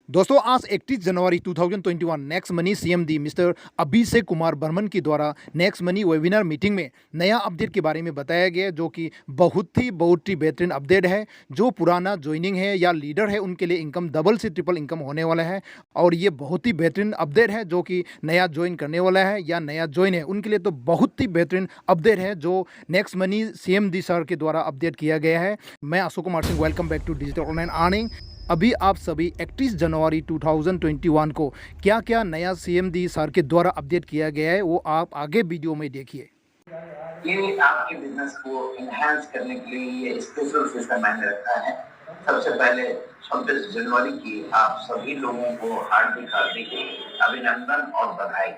दोस्तों आज 31 जनवरी 2021 next money CM दी mister Abhishek Kumar Burman की द्वारा नेक्स्ट मनी वेबिनार मीटिंग में नया अपडेट के बारे में बताया गया जो कि बहुत ही बेहतरीन अपडेट है। जो पुराना ज्वाइनिंग है या लीडर है उनके लिए इनकम डबल से ट्रिपल इनकम होने वाला है और ये बहुत ही बेहतरीन अपडेट है। जो कि नया ज्वाइन करने वाला है या नया ज्वाइन है उनके लिए तो बहुत ही बेहतरीन अपडेट है जो next money CMD sir के द्वारा अपडेट किया गया है। मैं Ashok Kumar Singh, welcome back to digital online earning. अभी आप सभी 31 जनवरी 2021 को क्या क्या नया सीएमडी सर के द्वारा अपडेट किया गया है वो आप आगे वीडियो में देखिए। ये आपके बिजनेस को एनहांस करने के लिए ये स्पेशल सिस्टम मैंने रखा है। सबसे पहले 26 जनवरी की आप सभी लोगों को हार्दिक हार्दिक अभिनंदन और बधाई।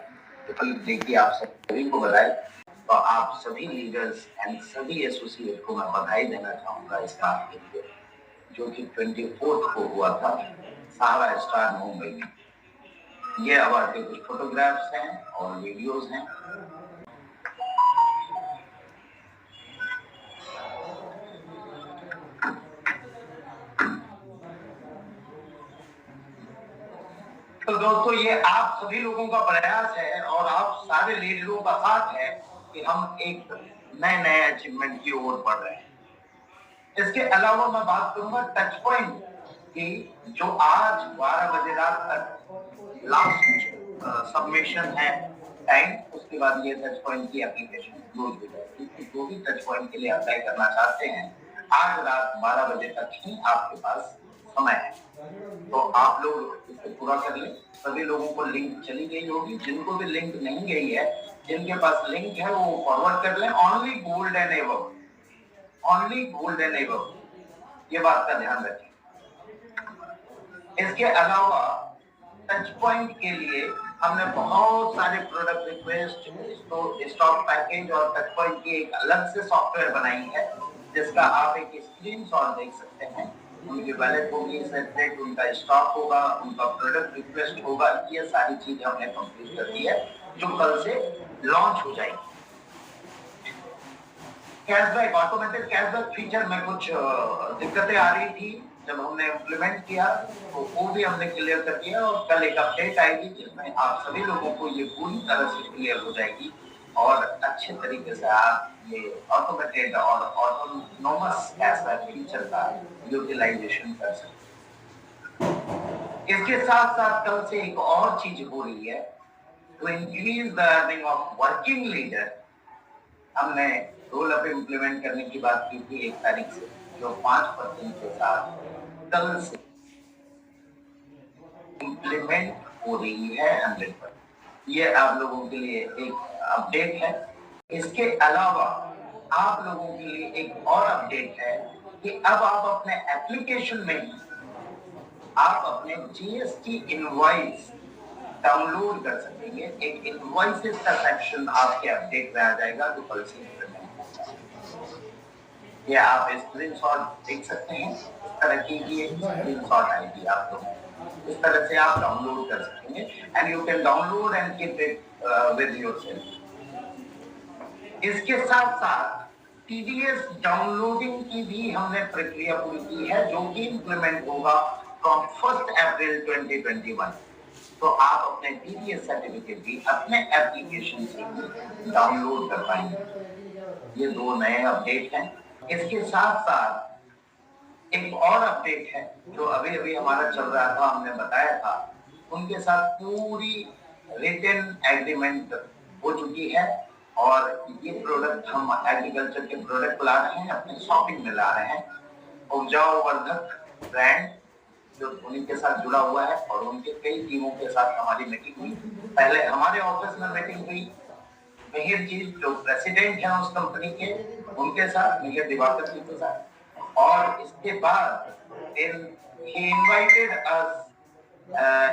तो देखिए आप सभी को बधाई। तो आप सभी लीडर्स एंड सभी एसोसिएट को मैं बधाई देना चाहूँगा इस बात के लिए जो कि 24 को हुआ था सहारा स्टार मुंबई में। ये अवार्ड के कुछ फोटोग्राफ्स हैं और वीडियोस हैं। तो दोस्तों ये आप सभी लोगों का प्रयास है और आप सारे लीडरों का साथ है कि हम एक नए अचीवमेंट की ओर बढ़ रहे हैं। इसके अलावा मैं बात करूंगा टच पॉइंट की जो आज 12 बजे रात तक लास्ट सबमिशन है टाइम, उसके बाद ये टच पॉइंट की एप्लीकेशन क्लोज हो जाएगी। जो भी टच पॉइंट के लिए अप्लाई करना चाहते हैं आज रात 12 बजे तक ही आपके पास समय है, तो आप लोग इसको पूरा कर लें। सभी लोगों को लिंक चली गई होगी, जिनको भी लिंक नहीं गई है, जिनके पास लिंक है वो फॉरवर्ड कर लें। Only gold and above, only gold and above, ये बात का ध्यान रखें। इसके अलावा टच पॉइंट के लिए हमने बहुत सारे प्रोडक्ट रिक्वेस्ट, स्टॉक पैकेज और टच पॉइंट की एक अलग से सॉफ्टवेयर बनाई है जिसका आप एक स्क्रीनशॉट देख सकते हैं। उनकी वैलेट होगी सेपरेट, उनका स्टॉक होगा, उनका प्रोडक्ट रिक्वेस्ट होगा। ये सारी चीजें हमने कंप्लीट कर दी है जो कल से लॉन्च हो जाएगी। कैशबैक, ऑटोमेटेड कैशबैक फीचर में कुछ दिक्कतें आ रही थी जब हमने इम्प्लीमेंट किया, तो वो भी हमने क्लियर कर दिया और कल एक अपडेट आएगी जिसमें आप सभी लोगों को ये पूरी तरह से क्लियर हो जाएगी और अच्छे तरीके से आप ये ऑटोमेटेड और ऑटोनोमस कैशबैक फीचर का यूटिलाइजेशन कर सकते। इसके साथ साथ कल से एक और चीज हो रही है, to increase the earning of working leader. हमने रोल अप इम्प्लीमेंट करने की बात की थी 1 तारीख से, जो 5% के साथ कल से इम्प्लीमेंट हो रही है 100%। ये आप लोगों के लिए एक अपडेट है। इसके अलावा आप लोगों के लिए एक और अपडेट है कि अब आप अपने एप्लीकेशन में ही आप अपने जीएसटी इनवॉइस डाउनलोड कर सकेंगे। एक इनवॉइसेस का सेक्शन आपके अपडेट में आ जाएगा जो कल से इम्प्लीमेंट होगा। ये आप स्क्रीनशॉट देख सकते हैं, इस तरह की ये स्क्रीनशॉट आएगी आप लोग, इस तरह से आप डाउनलोड कर सकेंगे and you can download and keep it with yourself. इसके साथ साथ टीडीएस डाउनलोडिंग की भी हमने प्रक्रिया पूरी की है जो कि इम्प्लीमेंट होगा फ्रॉम 1 अप्रैल 2021। तो आप अपने टीडीएस सर्टिफिकेट भी अपने एप्लीकेशन से डाउनलोड कर पाएंगे। ये 2 नए अपडेट हैं। इसके साथ साथ एक और अपडेट है जो अभी हमारा चल रहा था, हमने बताया था, उनके साथ पूरी रिटन एग्रीमेंट हो चुकी है और ये प्रोडक्ट हम एग्रीकल्चर के प्रोडक्ट ला रहे हैं, अपने शॉपिंग में ला रहे हैं। उपजाऊ वर्धक ब्रांड जो धोनी के साथ जुड़ा हुआ है और उनके कई टीमों के साथ हमारी मीटिंग हुई। पहले हमारे ऑफिस में मीटिंग हुई मिहिर जी जो प्रेसिडेंट हैं उस कंपनी के, उनके साथ, मिहिर दिवाकर जी के साथ, और इसके बाद he invited us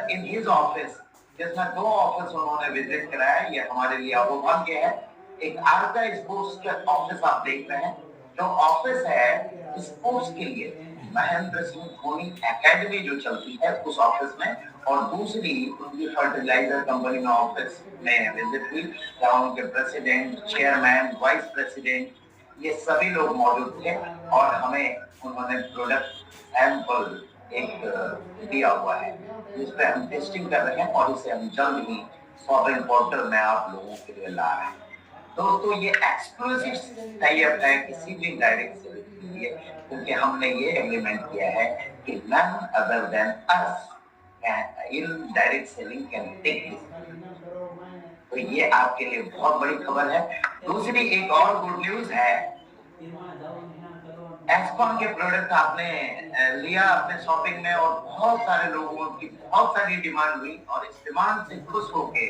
in his office, जिसमें 2 ऑफिस उन्होंने विजिट कराया। ये हमारे लिए अभाग्य है। एक आर्का स्पोर्ट्स के ऑफिस आप देख रहे हैं, जो ऑफिस है स्पोर्ट्स के लिए महेंद्र सिंह धोनी एकेडमी जो चलती है उस ऑफिस में, और दूसरी उनकी फर्टिलाइजर कंपनी में ऑफिस में विजिट हुई जहाँ उनके प्रेसिडेंट, चेयरमैन, वाइस प्रेसिडेंट ये सभी लोग मौजूद थे और हमें उन्होंने प्रोडक्ट सैंपल एक दिया हुआ है जिस पे हम टेस्टिंग कर रहे हैं और इसे हम जल्द ही शॉपिंग पोर्टल में आप लोगों के लिए ला रहे हैं। दोस्तों ये एक्सक्लूसिव टाइप है किसी भी डायरेक्ट सेलिंग के लिए, क्योंकि हमने ये एग्रीमेंट किया है कि none other than us in direct selling can take this. तो ये आपके लिए बहुत बड़ी खबर है। दूसरी एक और गुड न्यूज है, एस्कॉन के प्रोडक्ट आपने लिया अपने शॉपिंग में और बहुत सारे लोगों की बहुत सारी डिमांड हुई और इस डिमांड से खुश होके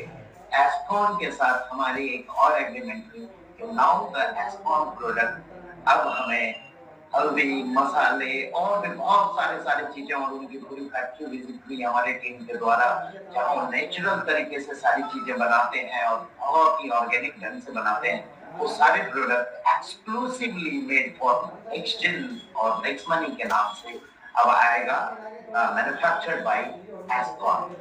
एस्कॉन के साथ हमारी एक और एग्रीमेंट हुई कि नाउ द एस्कॉन प्रोडक्ट अब हमें हल्दी मसाले और भी बहुत सारे चीजें और उनकी पूरी फैक्ट्री विजिट हुई हमारे टीम के द्वारा, जहाँ वो नेचुरल तरीके से सारी चीजें बनाते हैं और बहुत ही ऑर्गेनिक ढंग से बनाते हैं। वो सारे product exclusively made for next gen और नेक्स्ट मनी के नाम से अब आएगा, मैन्युफैक्चर्ड बाय एस्कॉन।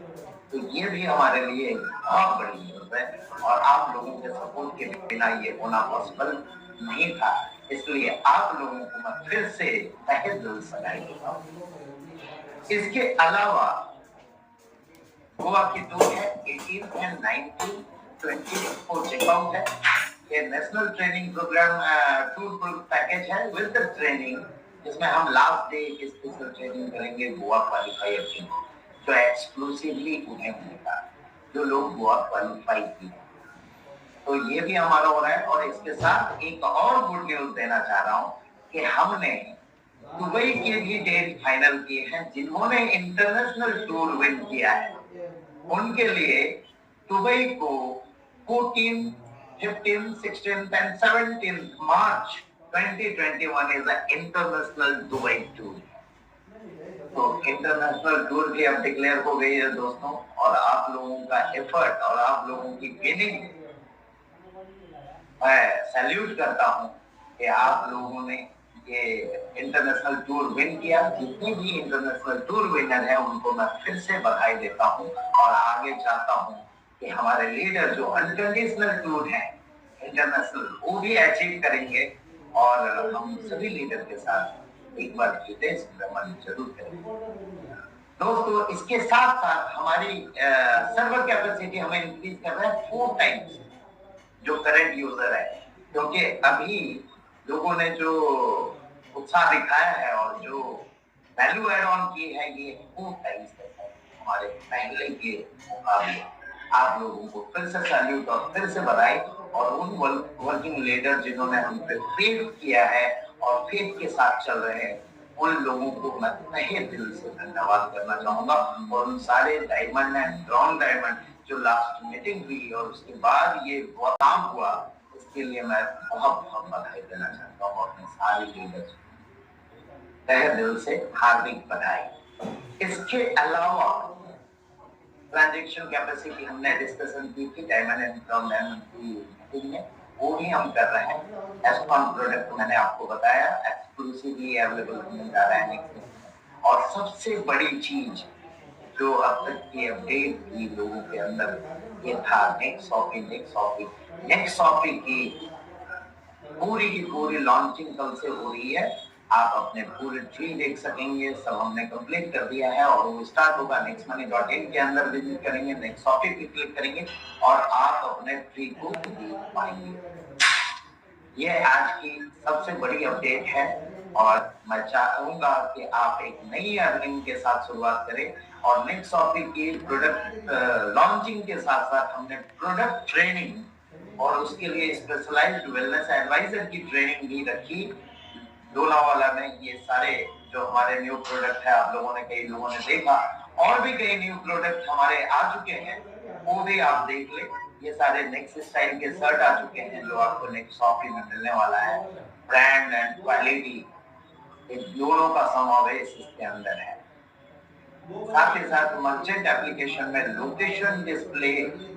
तो ये भी हमारे लिए एक बहुत बड़ी न्यूज है और आप लोगों के सपोर्ट के बिना ये होना पॉसिबल नहीं था, इसलिए आप लोगों को मैं फिर से तहे दिल से बधाई देता हूं। इसके अलावा गोवा की टूर है 18 एंड 19 20 को चेकआउट है। ये national training program tour package है विद ट्रेनिंग, जिसमें हम लास्ट डे एक स्पेशल ट्रेनिंग करेंगे गोवा क्वालिफायर की, जो एक्सक्लूसिवली उन्हें मिलेगा जो लोग गोवा क्वालिफाई की। तो ये भी हमारा हो रहा है और इसके साथ एक और गुड न्यूज देना चाह रहा हूं कि हमने दुबई के भी डेट फाइनल किए हैं। जिन्होंने इंटरनेशनल टूर विन किया है उनके लिए दुबई को 14, 15, 16 and 17 March 2021 is the international Dubai tour. तो इंटरनेशनल टूर भी अब डिक्लेयर हो गई है दोस्तों, और आप लोगों का एफर्ट और आप लोगों की विनिंग मैं सैल्यूट करता हूं कि आप लोगों ने ये इंटरनेशनल टूर विन किया। जितने भी इंटरनेशनल टूर विनर हैं उनको मैं फिर से बधाई देता हूं और आगे चाहता हूं कि हमारे लीडर जो अनकंडीशनल टूर हैं इंटरनेशनल वो भी अचीव करेंगे और हम सभी लीडर के साथ एक बार विदेश भ्रमण जरूर करेंगे। दोस्तों इसके साथ साथ हमारी सर्वर कैपेसिटी हमें इंक्रीज कर रहा है 4 टाइम्स जो करंट यूजर है, क्योंकि अभी लोगों ने जो उत्साह दिखाया है और जो वैल्यू एड ऑन की है ये 4 टाइम्स है हमारे पहले के मुकाबले। आप लोगों को फिर से सैल्यूट और फिर से बधाई, और उन वर्किंग लीडर जिन्होंने हम पे फेथ किया है और फेथ के साथ चल रहे हैं उन लोगों को मैं तहे दिल से धन्यवाद करना चाहूंगा। और उन सारे डायमंड एंड ब्राउन डायमंड जो लास्ट मीटिंग हुई और उसके बाद ये काम हुआ, इसके लिए मैं बहुत बहुत बधाई देना चाहता हूँ अपने सारे लीडर्स को तहे दिल से हार्दिक बधाई। इसके अलावा ट्रांजैक्शन कैपेसिटी हमने डिस्कशन की थी डायमंड एंड ब्राउन डायमंड की मीटिंग में, वो भी हम कर रहे हैं। एस्कॉन प्रोडक्ट मैंने आपको बताया एक्सक्लूसिवली अवेलेबल होने जा रहा है। और सबसे बड़ी चीज जो अब तक की अपडेट थी लोगों के अंदर ये था नेक्स्ट शॉपी की पूरी लॉन्चिंग कल से हो रही है। आप अपने पूरे ट्री देख सकेंगे, सब हमने कंप्लीट कर दिया है और वो स्टार्ट होगा nextmoney.in के अंदर विजिट करेंगे, नेक्स्ट शॉपी पे क्लिक करेंगे और आप अपने ट्री को देख पाएंगे। ये आज की सबसे बड़ी अपडेट है और मैं चाहूंगा कि आप एक नई अर्निंग के साथ शुरुआत करें। और नेक्स्ट शॉपी की प्रोडक्ट लॉन्चिंग के साथ साथ हमने प्रोडक्ट ट्रेनिंग और उसके लिए स्पेशलाइज्ड वेलनेस एडवाइजर की ट्रेनिंग भी रखी लोनावाला में। ये सारे जो हमारे न्यू प्रोडक्ट है आप लोगों ने कई लोगों ने देखा, और भी कई न्यू प्रोडक्ट हमारे आ चुके हैं वो भी आप देख ले। ये सारे नेक्स्ट स्टाइल के शर्ट आ चुके हैं जो आपको नेक्स्ट शॉपी में मिलने वाला है। ब्रांड एंड क्वालिटी दोनों का समावेश इसके अंदर है। साथ ही साथ मर्चेंट एप्लीकेशन में लोकेशन डिस्प्ले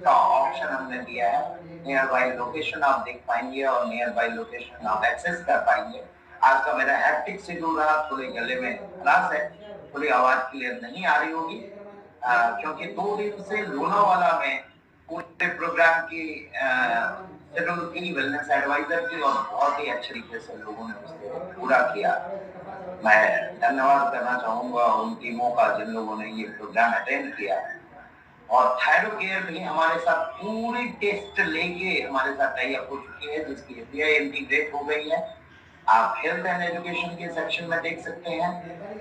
का ऑप्शन हमने दिया है। नियर बाय लोकेशन आप देख पाएंगे और नियर बाय लोकेशन आप एक्सेस कर पाएंगे। आज का मेरा हैप्टिक शेड्यूल रहा, थोड़े गले में खराश है, थोड़ी आवाज क्लियर नहीं आ रही होगी क्योंकि 2 दिन से लोनावाला में पूरे प्रोग्राम की शेड्यूल की, वेलनेस एडवाइजर की, और बहुत ही अच्छे तरीके से लोगों ने उसको पूरा किया। मैं धन्यवाद करना चाहूंगा उन टीमों का जिन लोगों ने ये प्रोग्राम अटेंड किया। और थायरो केयर भी हमारे साथ पूरी टेस्ट लेके हमारे साथ टाई अप हो चुकी है, जिसकी एपीआई इंटीग्रेट हो गई है। आप हेल्थ एंड एजुकेशन के सेक्शन में देख सकते हैं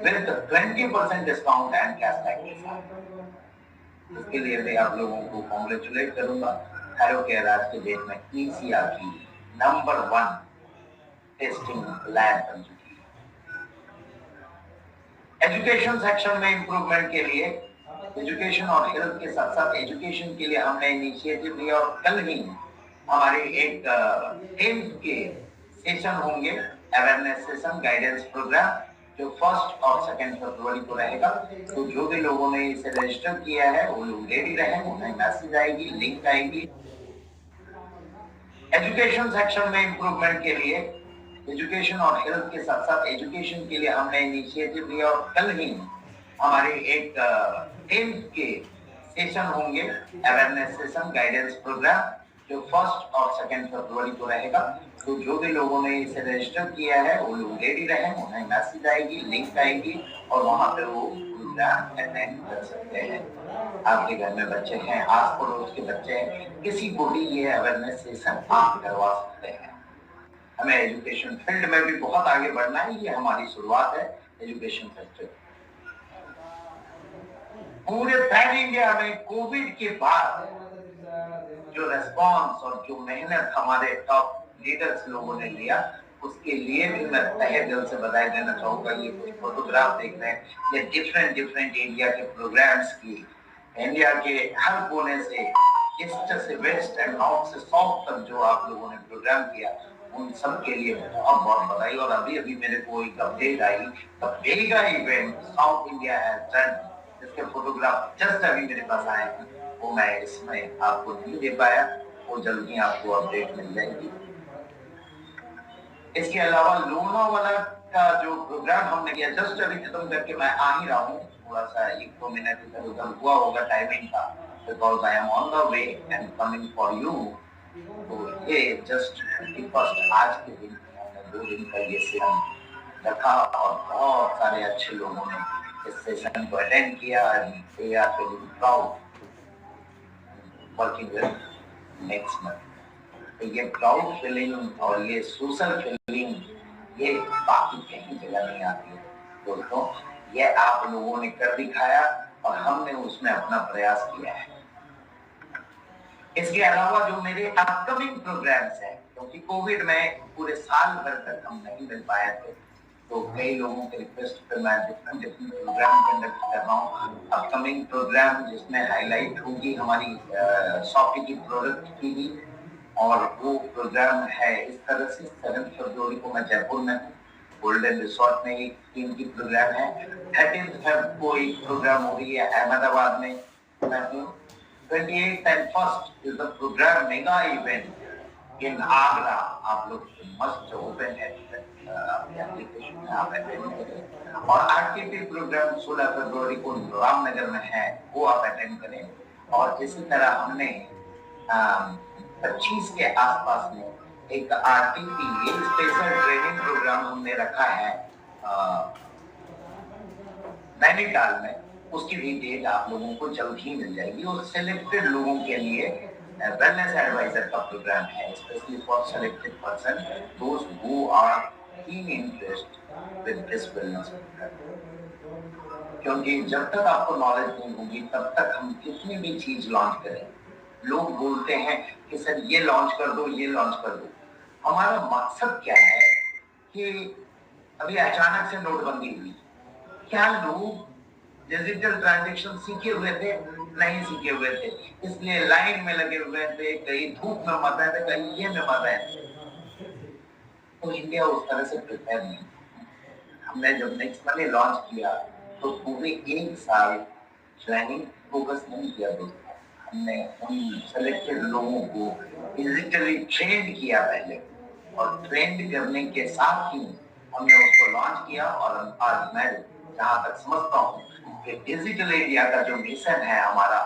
विद 20% डिस्काउंट एंड कैशबैक के साथ। इसके लिए मैं आप लोगों को कॉन्ग्रेचुलेट करूंगा। थायरो केयर आज के डेट में ईसीआर की नंबर 1 टेस्टिंग लैब बन चुकी है। एजुकेशन सेक्शन में इंप्रूवमेंट के लिए, एजुकेशन और हेल्थ के साथ साथ एजुकेशन के लिए हमने इनिशिएटिव लिया, और कल ही हमारे एक 10th के सेशन होंगे, अवेयरनेस सेशन, गाइडेंस प्रोग्राम, जो 1 और 2 फरवरी को रहेगा। तो जो भी लोगों ने इसे रजिस्टर किया है वो लोग रेडी रहें, उन्हें मैसेज आएगी, लिंक आएगी। एजुकेशन सेक्शन में इंप्रूवमेंट के लिए, एजुकेशन और हेल्थ के साथ साथ एजुकेशन के लिए हमने इनिशिएटिव लिया, और कल ही हमारे एक 10th के सेशन होंगे, अवेयरनेस सेशन, गाइडेंस प्रोग्राम, जो 1 और 2 फरवरी को रहेगा। तो जो भी लोगों ने इसे रजिस्टर किया है वो लोग रेडी रहें, उन्हें मैसेज आएगी, लिंक आएगी, और वहां पे वो प्रोग्राम अटेंड कर सकते हैं। आपके घर में बच्चे हैं, आस पड़ोस के बच्चे हैं, किसी को भी ये अवेयरनेस सेशन आप करवा सकते हैं। हमें एजुकेशन फील्ड में भी बहुत आगे बढ़ना है, ये हमारी शुरुआत है एजुकेशन सेक्टर। पूरे पैन इंडिया में कोविड के बाद जो रेस्पॉन्स और जो मेहनत हमारे टॉप लीडर्स लोगों ने लिया, उसके लिए भी मैं तहे दिल से बधाई देना चाहूंगा। ये कुछ फोटोग्राफ देख रहे हैं, ये डिफरेंट एरिया के प्रोग्राम्स की, इंडिया के हर कोने से, ईस्ट से वेस्ट एंड नॉर्थ से साउथ तक जो आप लोगों ने प्रोग्राम किया, उन सब के लिए बहुत बहुत बधाई। और अभी मेरे को एक अपडेट आई, the mega event south India has done, जिसके फोटोग्राफ जस्ट अभी मेरे पास आए हैं, वो मैं इसमें आपको नहीं दे पाया, वो जल्दी आपको अपडेट मिल जाएगी। इसके अलावा लोनावाला का जो प्रोग्राम हमने किया, जस्ट अभी खत्म करके मैं आ ही रहा हूँ, थोड़ा सा 1-2 मिनट इधर उधर हुआ होगा टाइमिंग का, because I am on the way and coming for you. तो ये जस्ट फर्स्ट आज के दिन हमने 2 दिन का ये सेशन रखा, और बहुत सारे अच्छे लोगों ने इस सेशन को अटेंड किया। We are feeling proud working with next month. तो ये प्राउड फीलिंग और ये सोशल फीलिंग, ये बाकी कहीं जगह नहीं आती है दोस्तों। ये आप लोगों ने कर दिखाया और हमने उसमें अपना प्रयास किया है। इसके अलावा जो मेरे अपकमिंग प्रोग्राम्स हैं, क्योंकि कोविड में पूरे साल भर तक हम नहीं मिल पाए थे, तो कई लोगों के रिक्वेस्ट पे मैं डिफरेंट प्रोग्राम कंडक्ट कर रहा हूँ। अपकमिंग प्रोग्राम जिसमें हाईलाइट होगी हमारी शॉपी की प्रोडक्ट की भी, और वो प्रोग्राम है इस तरह से 7 फरवरी को मैं जयपुर में हूँ, गोल्डन रिसोर्ट में एक टीम की प्रोग्राम है। 13 फरवरी को एक प्रोग्राम हो रही है अहमदाबाद में मैं हूँ। 28th and 1st is the program mega event in Agra। आप लोग मस्ट ओपन है एप्लीकेशन में आप अटेंड करें, और आरटीपी प्रोग्राम 16 फरवरी को रामनगर में है, वो आप अटेंड करें। और इसी तरह हमने 25 के आसपास में एक आरटीपी स्पेशल ट्रेनिंग प्रोग्राम हमने रखा है नैनीताल में, उसकी भी डेट आप लोगों को जल्द ही मिल जाएगी। और सिलेक्टेड लोगों के लिए वेलनेस एडवाइजर का प्रोग्राम है, specially for selected person those who are keen interest with this wellness program. क्योंकि जब तक आपको नॉलेज नहीं होगी तब तक हम कितनी भी चीज लॉन्च करें, लोग बोलते हैं कि सर ये लॉन्च कर दो, ये लॉन्च कर दो। हमारा मकसद क्या है कि अभी अचानक से नोटबंदी हुई, क्या लोग डिजिटल ट्रांजैक्शन सीखे हुए थे? नहीं सीखे हुए थे, इसलिए लाइन में लगे हुए थे, कहीं धूप में मत आए थे, कहीं ये में मत आए थे। तो इंडिया उस तरह से प्रिपेयर नहीं। हमने जब नेक्स्ट मनी लॉन्च किया तो पूरे 1 साल ट्रेनिंग फोकस नहीं किया दोस्तों। हमने उन सेलेक्टेड लोगों को डिजिटली ट्रेंड किया पहले, और ट्रेंड करने के साथ ही हमने उसको लॉन्च किया। और आज मैं जहां तक समझता हूँ कि डिजिटल इंडिया का जो मिशन है हमारा,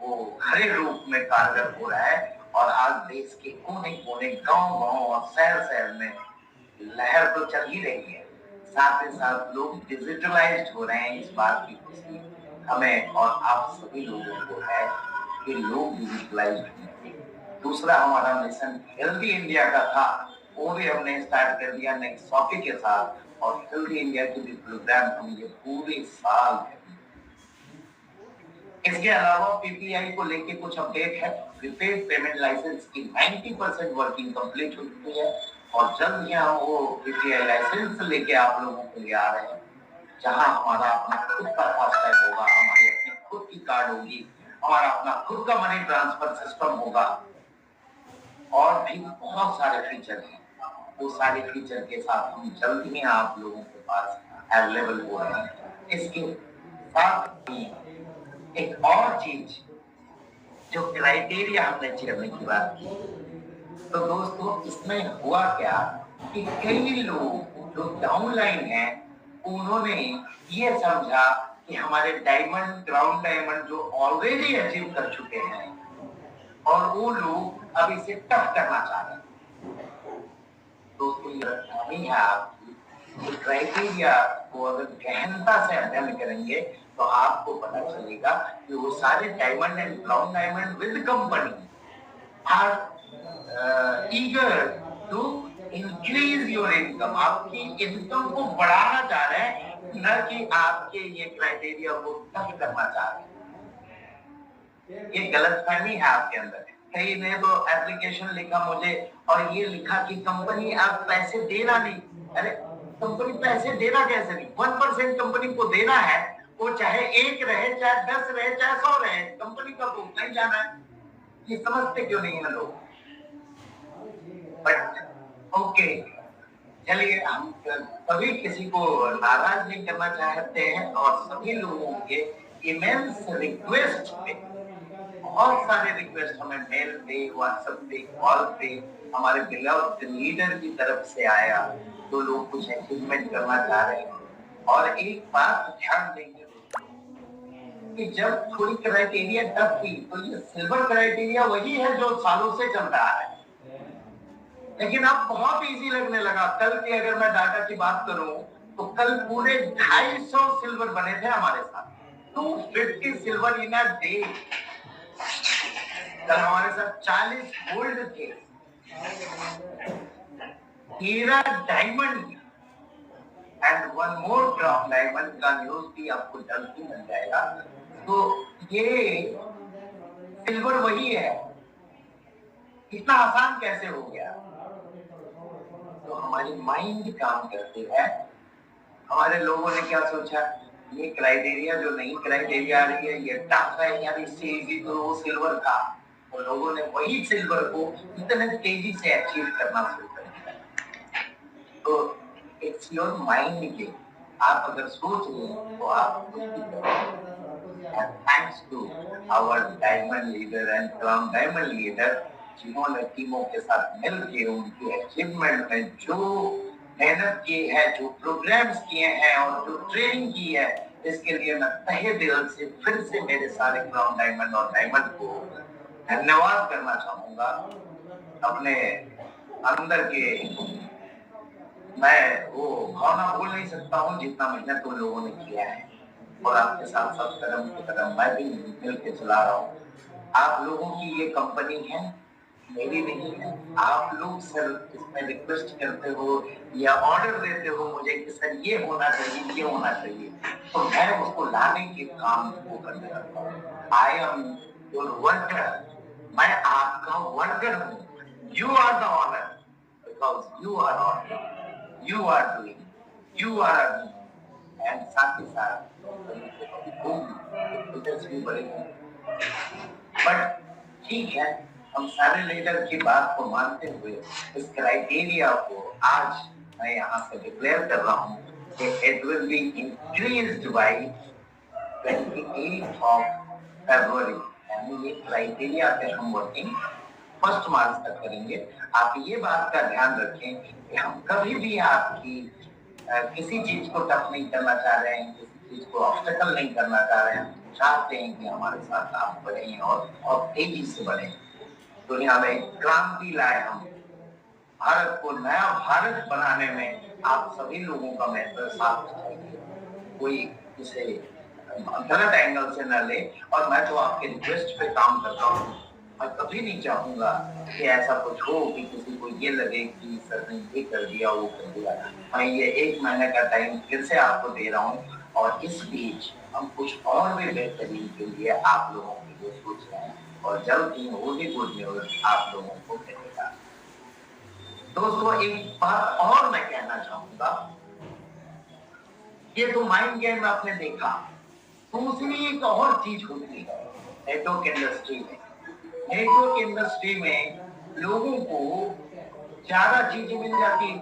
वो हरे रूप में कारगर हो रहा है और आज देश के कोने कोने गांव-गांव और शहर-शहर में लहर तो चल ही रही है। साथ ही साथ लोग डिजिटलाइज्ड हो रहे हैं। इस बात की खुशी हमें और आप सभी लोगों को है कि लोग डिजिटलाइज्ड होंगे। दूसरा हमारा मिशन हेल्दी इंडिया का था, वो भी हमने स्टार्ट कर दिया नई सॉफी के साथ और हेल्दी इंडिया की भी प्रोग्राम हम ये पूरे साल करेंगे। इसके अलावा पीपीआई को लेके कुछ अपडेट है। प्रीपेड पेमेंट लाइसेंस की 90% वर्किंग कंप्लीट हो चुकी है और जल्द ही हम वो पीपीआई लाइसेंस लेके आप लोगों के लिए आ रहे हैं, जहां हमारा अपना खुद का फास्टैग होगा, हमारी अपनी खुद की कार्ड होगी, हमारा अपना खुद का मनी ट्रांसफर सिस्टम होगा और भी बहुत सारे फीचर हैं। वो सारे फीचर के साथ हम जल्द ही आप लोगों के पास अवेलेबल हो रहे हैं। इसके साथ ही एक और चीज जो क्राइटेरिया हमने चेयरमैन की बात की, तो दोस्तों इसमें हुआ क्या कि कई लोग जो डाउनलाइन हैं उन्होंने ये समझा कि हमारे डायमंड क्राउन डायमंड जो ऑलरेडी अचीव कर चुके हैं और वो लोग अब इसे टफ करना चाह रहे हैं। दोस्तों ये नहीं है आपकी क्राइटेरिया को अगर गहनता से अध्ययन करेंगे तो आपको पता चलेगा कि वो सारे diamond and crown diamond with company are eager to increase your income. आपकी इनकम को बढ़ाना चाह रहे हैं, न कि आपके ये क्राइटेरिया को टफ करना चाह रहे हैं। ये गलतफहमी है आपके अंदर। कई ने तो एप्लीकेशन लिखा मुझे और ये लिखा कि कंपनी आप पैसे देना नहीं। अरे कंपनी पैसे देना कैसे नहीं? 1% कंपनी को देना है, वो चाहे 1 रहे, चाहे 10 रहे, चाहे 100 रहे, कंपनी का तो उतना ही जाना है। ये समझते क्यों नहीं है लोग? बट ओके, चलिए हम कभी किसी को नाराज नहीं करना चाहते हैं और सभी लोगों के इमेंस रिक्वेस्ट पे, बहुत सारे रिक्वेस्ट हमें मेल पे, व्हाट्सएप पे, कॉल पे हमारे बिलव्ड लीडर की तरफ से आया, तो लोग कुछ अचीवमेंट करना चाह रहे हैं। और एक बात ध्यान देंगे कि जब थोड़ी क्राइटेरिया टफ थी तो ये सिल्वर क्राइटेरिया वही है जो सालों से चल रहा है, लेकिन अब बहुत इजी लगने लगा। कल की अगर मैं डाटा की बात करूं तो कल पूरे 250 सिल्वर बने थे हमारे साथ, 250 सिल्वर इन अ डे। कल हमारे साथ 40 गोल्ड थे, 13 diamond and 1 more drop diamond का न्यूज भी आपको जल्द ही मिल जाएगा। तो ये सिल्वर वही है। इतना आसान कैसे हो गया? तो हमारी माइंड काम करती है। हमारे लोगों ने क्या सोचा, ये क्राइटेरिया जो नई क्राइटेरिया आ रही है ये टफ है यार, इससे इजी तो वो सिल्वर था। तो लोगों ने वही सिल्वर को इतने तेजी से अचीव करना शुरू कर दिया। तो इट्स योर माइंड गेम। आप अगर सोच लें तो आप thanks to our diamond leader and crown diamond leader, जिन्होंने टीमों के साथ मिल के उनकी अचीवमेंट में जो मेहनत की है, जो प्रोग्राम्स किए हैं और जो ट्रेनिंग की है, इसके लिए मैं तहे दिल से फिर से मेरे सारे क्राउन डायमंड और डायमंड को धन्यवाद करना चाहूंगा। अपने अंदर के मैं वो भावना बोल नहीं सकता हूँ जितना मेहनत उन लोगों ने किया है और आपके साथ साथ कदम के कदम मैं भी मिल के चला रहा हूँ। आप लोगों की ये कंपनी है, मेरी नहीं है। आप लोग सर इसमें रिक्वेस्ट करते हो या ऑर्डर देते हो मुझे कि सर ये होना चाहिए, ये होना चाहिए, तो मैं उसको लाने के काम को करने लगता हूँ। आई एम योर वर्कर, मैं आपका वर्कर हूँ। You are the owner because you are owner, you are doing, you are earning and साथ ही साथ भी बढ़ेगी। बट ठीक है, हम सारे लीडर की बात को मानते हुए इस क्राइटेरिया को आज मैं यहाँ से डिक्लेयर कर रहा हूँ कि it will be increased by 28 of February. यानी ये क्राइटेरिया पे हम वर्किंग 1 मार्च तक करेंगे। आप ये बात का ध्यान रखें कि हम कभी भी आपकी किसी चीज को टफ नहीं करना चाह रहे हैं, किसी चीज को ऑब्स्टेकल नहीं करना चाह रहे हैं, चाहते हैं कि हमारे साथ आप बढ़ें और तेजी से बढ़ें, दुनिया में क्रांति लाए हम, भारत को नया भारत बनाने में आप सभी लोगों का मेहनत साथ चाहिए, कोई इसे गलत एंगल से न ले। और मैं तो आपके रिक्वेस्ट पे काम करता हूँ, मैं कभी नहीं चाहूंगा कि ऐसा कुछ हो कि किसी को ये लगे कि सर ने ये कर दिया वो कर दिया। मैं ये 1 महीने का टाइम फिर से आपको दे रहा हूँ और इस बीच हम कुछ और भी बेहतरीन के लिए आप लोगों के लिए सोच रहे हैं और जल्द ही वो भी गुड न्यूज आप लोगों को मिलेगा। दोस्तों एक बात और मैं कहना चाहूंगा, ये तो माइंड गेम आपने देखा, दूसरी एक और चीज होती है नेटवर्क इंडस्ट्री में। नेटवर्क इंडस्ट्री में लोगों को ज्यादा चीजें मिल जाती है,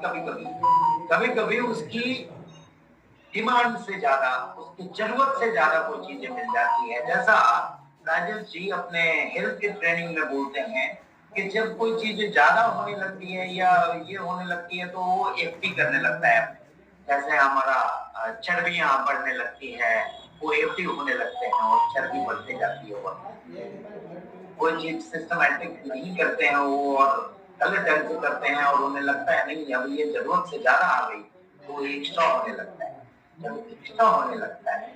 कभी कभी उसकी डिमांड से ज्यादा, उसकी जरूरत से ज्यादा कोई चीजें मिल जाती है। जैसा राजेश जी अपने हेल्थ के ट्रेनिंग में बोलते हैं कि जब कोई चीज ज्यादा होने लगती है या ये होने लगती है तो वो एफटी करने लगता है। जैसे हमारा चर्बियां बढ़ने लगती है, वो एफटी होने लगते हैं और चर्बी बढ़ते जाती है। कोई चीज सिस्टमैटिक नहीं करते हैं वो और गलत ढंग से करते हैं और उन्हें लगता है नहीं अब ये जरूरत से ज्यादा आ गई तो एक्स्ट्रा होने लगता है। जब एक्स्ट्रा होने लगता है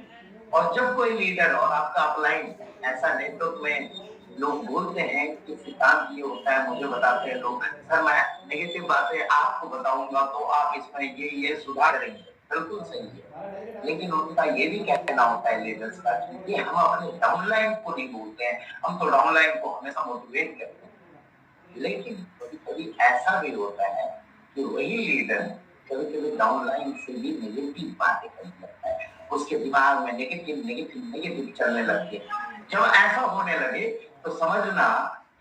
और जब कोई लीडर और आपका अपलाइन ऐसा नेटवर्क में लोग बोलते हैं कि सिद्धांत ये होता है, मुझे बताते हैं लोग, सर मैं नेगेटिव बातें आपको बताऊंगा तो आप इसमें ये सुधार करेंगे, बिल्कुल सही है। लेकिन उनका ये भी कहना होता है लीडर्स का कि हम अपने डाउनलाइन को नहीं बोलते हैं, हम तो डाउनलाइन को हमेशा मोटिवेट करते हैं। लेकिन कभी ऐसा भी होता है कि वही लीडर कभी डाउनलाइन से भी नेगेटिव बातें करने लगता है, उसके दिमाग में नेगेटिव चलने लगती है। जब ऐसा होने लगे तो समझना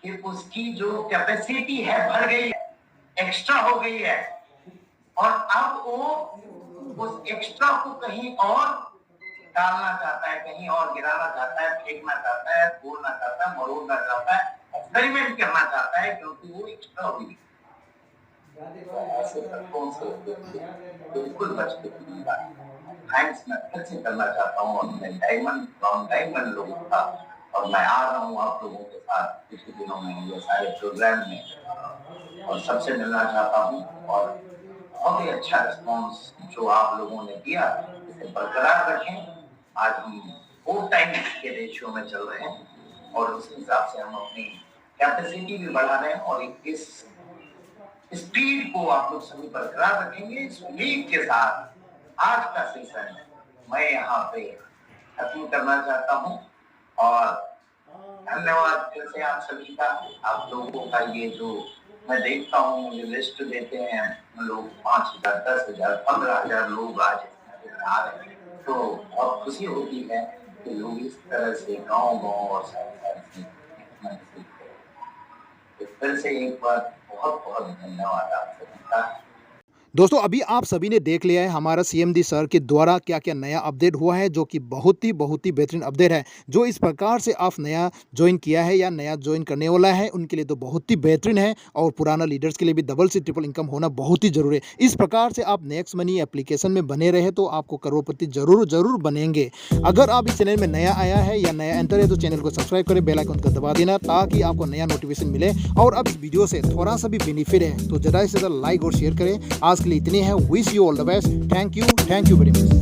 कि उसकी जो कैपेसिटी है भर गई है, एक्स्ट्रा हो गई है और अब वो उस एक्स्ट्रा को कहीं और डालना चाहता है, कहीं और गिराना चाहता है, फेंकना चाहता है, तोड़ना चाहता है, मरोड़ना चाहता है, एक्सपेरिमेंट करना चाहता है क्योंकि वो एक्स्ट्रा हो गई। ऐसे तत्वों से बिल्कुल बच के थैंक्स मैं फिर से करना चाहता हूँ अपने डायमंड लोगों का। और मैं आ रहा हूँ आप लोगों के साथ कुछ दिनों में ये सारे प्रोग्राम में और सबसे मिलना चाहता हूँ और बहुत ही अच्छा रिस्पॉन्स जो आप लोगों ने दिया इसे बरकरार रखें। आज हम 4 टाइम्स के रेशियो में चल रहे हैं और उस हिसाब से हम अपनी कैपेसिटी भी बढ़ा रहे हैं और इस स्पीड को आप लोग सभी बरकरार रखेंगे। इस उम्मीद के साथ आज का सेशन मैं यहाँ पे खत्म करना चाहता हूँ और धन्यवाद फिर से आप सभी का। आप लोगों का ये जो मैं देखता हूँ मुझे लिस्ट देते हैं लोग 5,000, 10,000, 15,000 लोग आज आ रहे हैं तो बहुत खुशी होती है कि लोग इस तरह से गाँव और फिर से एक बार बहुत बहुत धन्यवाद आप सभी का। दोस्तों अभी आप सभी ने देख लिया है हमारा सीएमडी सर के द्वारा क्या क्या नया अपडेट हुआ है, जो कि बहुत ही बेहतरीन अपडेट है। जो इस प्रकार से आप नया ज्वाइन किया है या नया ज्वाइन करने वाला है उनके लिए तो बहुत ही बेहतरीन है और पुराना लीडर्स के लिए भी डबल से ट्रिपल इनकम होना बहुत ही जरूरी है। इस प्रकार से आप नेक्स्ट मनी एप्लीकेशन में बने रहे तो आपको करोड़पति जरूर बनेंगे। अगर आप इस चैनल में नया आया है या नया एंटर है तो चैनल को सब्सक्राइब करें, बेल आइकन को दबा देना ताकि आपको नया नोटिफिकेशन मिले। और अब इस वीडियो से थोड़ा सा भी बेनिफिट है तो ज़्यादा से ज़्यादा लाइक और शेयर करें। आज के लिए इतने हैं। Wish you all the best. Thank you very much.